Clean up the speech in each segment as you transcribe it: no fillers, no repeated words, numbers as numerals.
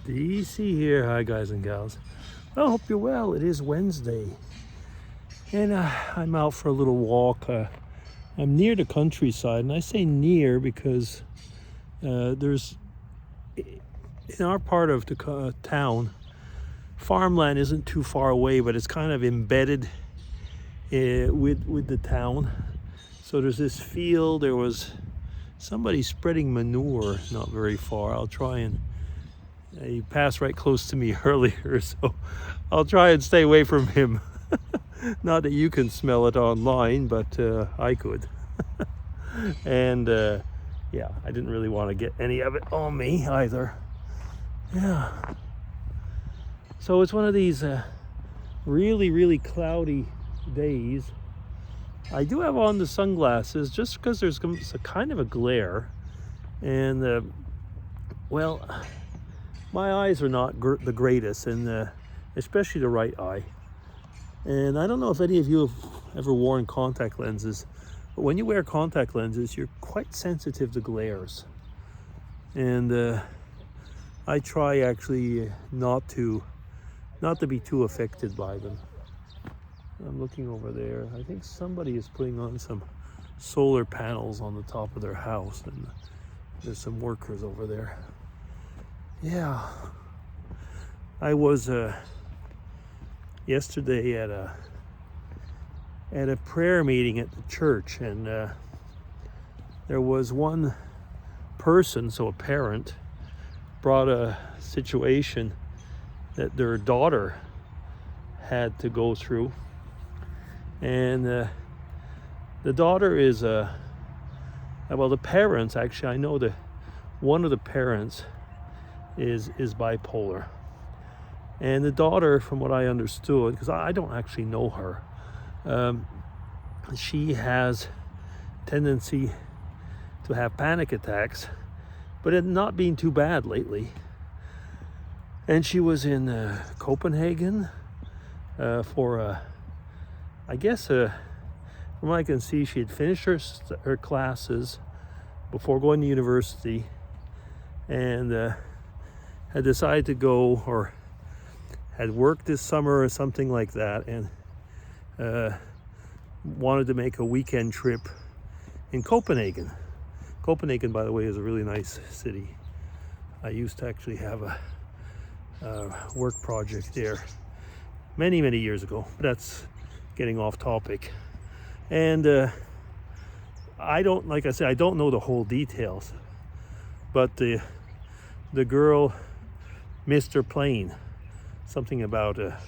DC here. Hi guys and gals. Well, I hope you're well. It is Wednesday and I'm out for a little walk. I'm near the countryside, and I say near because there's, in our part of the town, farmland isn't too far away, but it's kind of embedded with the town. So there's this field. There was somebody spreading manure not very far. I'll try and he passed right close to me earlier, so I'll try and stay away from him. Not that you can smell it online, but I could. And yeah, I didn't really want to get any of it on me either. Yeah. So it's one of these really cloudy days. I do have on the sunglasses just because there's a kind of a glare, and well, my eyes are not the greatest, and especially the right eye. And I don't know if any of you have ever worn contact lenses, but when you wear contact lenses, you're quite sensitive to glares. And I try actually not to be too affected by them. I'm looking over there. I think somebody is putting on some solar panels on the top of their house, and there's some workers over there. Yeah, I was yesterday at a prayer meeting at the church, and there was one person, so a parent, brought a situation that their daughter had to go through, and the daughter is well, the parents, actually, I know that one of the parents is bipolar, and the daughter, from what I understood, because I don't actually know her, she has tendency to have panic attacks, but it not being too bad lately. And she was in Copenhagen for I guess from what I can see, she had finished her classes before going to university, and had decided to go, or had worked this summer or something like that, and wanted to make a weekend trip in Copenhagen. Copenhagen, by the way, is a really nice city. I used to actually have a work project there many years ago. That's getting off topic. And I don't, like I said, I don't know the whole details, but the girl missed her plane, something about a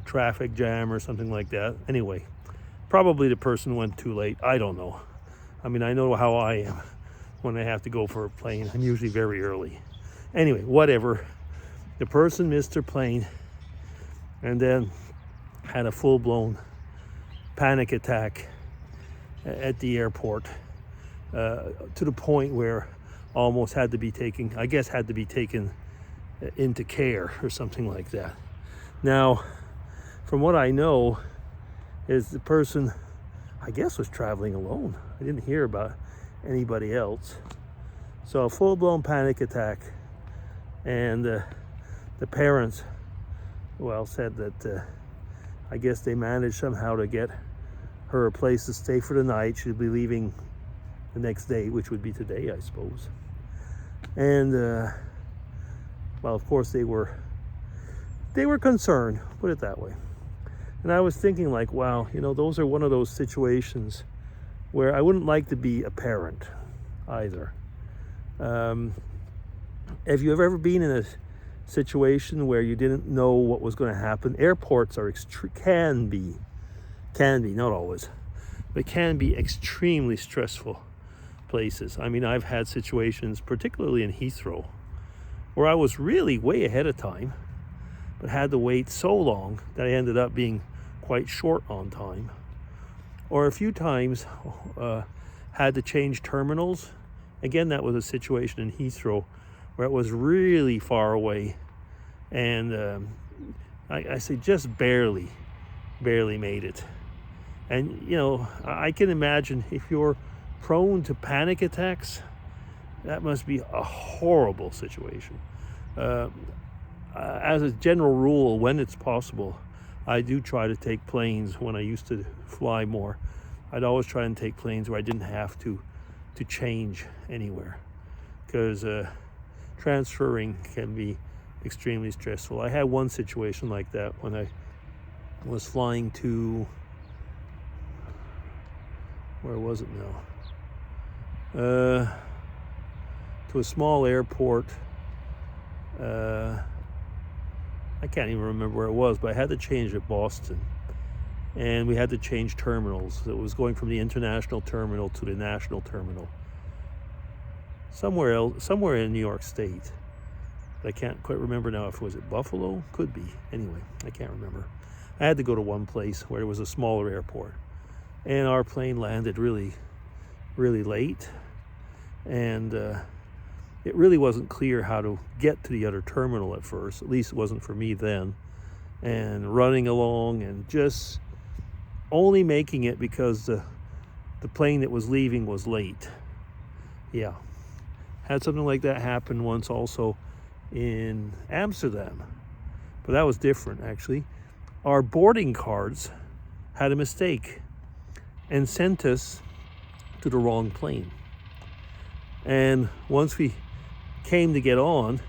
traffic jam or something like that. Anyway, probably the person went too late. I don't know. I mean, I know how I am when I have to go for a plane. I'm usually very early. Anyway, whatever. The person missed her plane and then had a full-blown panic attack at the airport, to the point where almost had to be taken into care or something like that. Now, from what I know, is the person, I guess, was traveling alone. I didn't hear about anybody else. So a full-blown panic attack, and the parents, well, said that I guess they managed somehow to get her a place to stay for the night. She'd be leaving the next day, which would be today, I suppose. And well, of course they were concerned, put it that way. And I was thinking, like, wow, you know, those are one of those situations where I wouldn't like to be a parent either. Have you ever been in a situation where you didn't know what was going to happen? Airports are can be, not always, but can be extremely stressful places. I mean, I've had situations, particularly in Heathrow, where I was really way ahead of time, but had to wait so long that I ended up being quite short on time. Or a few times had to change terminals. Again, that was a situation in Heathrow where it was really far away, and I say just barely made it. And you know, I can imagine if you're prone to panic attacks, that must be a horrible situation. as a general rule, when it's possible, I do try to take planes. When I used to fly more, I'd always try and take planes where I didn't have to change anywhere, because transferring can be extremely stressful. I had one situation like that when I was flying to, where was it now? To a small airport. I can't even remember where it was, but I had to change at Boston. And we had to change terminals. It was going from the international terminal to the national terminal. Somewhere else, somewhere in New York State. I can't quite remember now if it was at Buffalo. Could be. Anyway, I can't remember. I had to go to one place where it was a smaller airport. And our plane landed really, really late. And it really wasn't clear how to get to the other terminal at first. At least it wasn't for me then. And running along and just only making it because the plane that was leaving was late. Yeah. Had something like that happen once also in Amsterdam. But that was different, actually. Our boarding cards had a mistake and sent us to the wrong plane. And once we came to get on,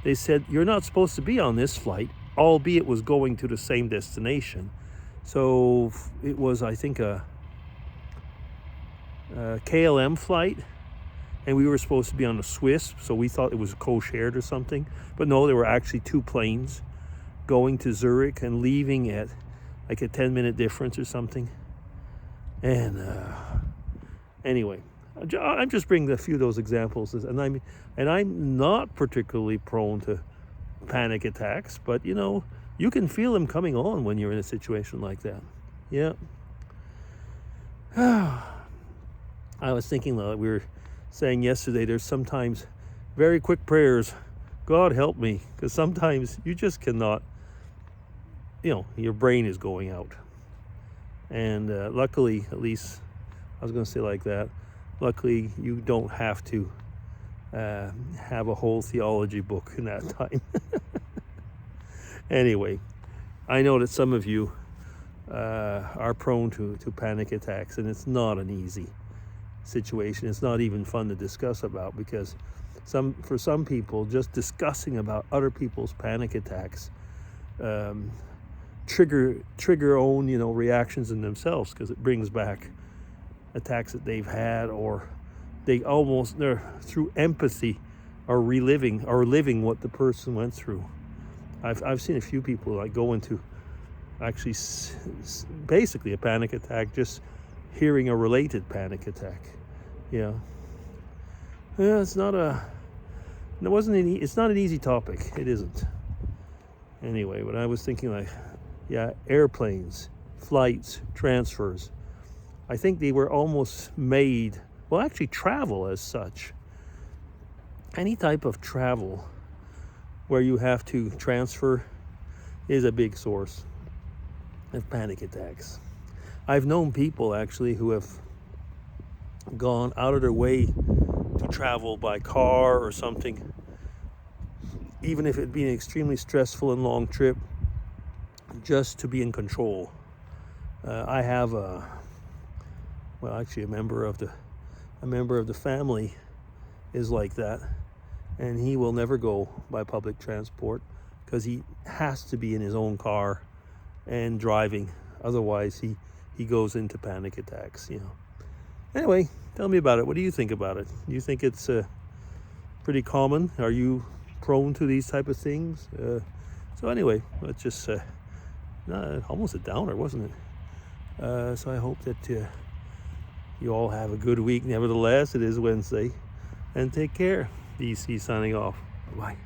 they said, you're not supposed to be on this flight, albeit was going to the same destination. So it was, I think, a KLM flight, and we were supposed to be on a Swiss, so we thought it was co-shared or something. But no, there were actually two planes going to Zurich and leaving at like a 10-minute difference or something. And anyway, I'm just bringing a few of those examples, and I'm not particularly prone to panic attacks, but you know, you can feel them coming on when you're in a situation like that. Yeah. I was thinking, like we were saying yesterday, there's sometimes very quick prayers. God help me, because sometimes you just cannot, you know, your brain is going out. And luckily, at least, I was going to say like that, luckily you don't have to have a whole theology book in that time. Anyway, I know that some of you are prone to panic attacks, and it's not an easy situation. It's not even fun to discuss about, because for some people, just discussing about other people's panic attacks trigger own, you know, reactions in themselves, because it brings back attacks that they've had, or they're through empathy are reliving or living what the person went through. I've seen a few people like go into actually basically a panic attack just hearing a related panic attack. Yeah. It's not an easy topic. It isn't. Anyway, but I was thinking, like, yeah, airplanes, flights, transfers. I think they were almost made, well, actually travel as such. Any type of travel where you have to transfer is a big source of panic attacks. I've known people actually who have gone out of their way to travel by car or something, even if it'd been an extremely stressful and long trip, just to be in control. I have a member of the family is like that, and he will never go by public transport because he has to be in his own car and driving. Otherwise, he goes into panic attacks. You know. Anyway, tell me about it. What do you think about it? Do you think it's pretty common? Are you prone to these type of things? So anyway, let's just almost a downer, wasn't it? So I hope that you all have a good week. Nevertheless, it is Wednesday, and take care. DC signing off. Bye.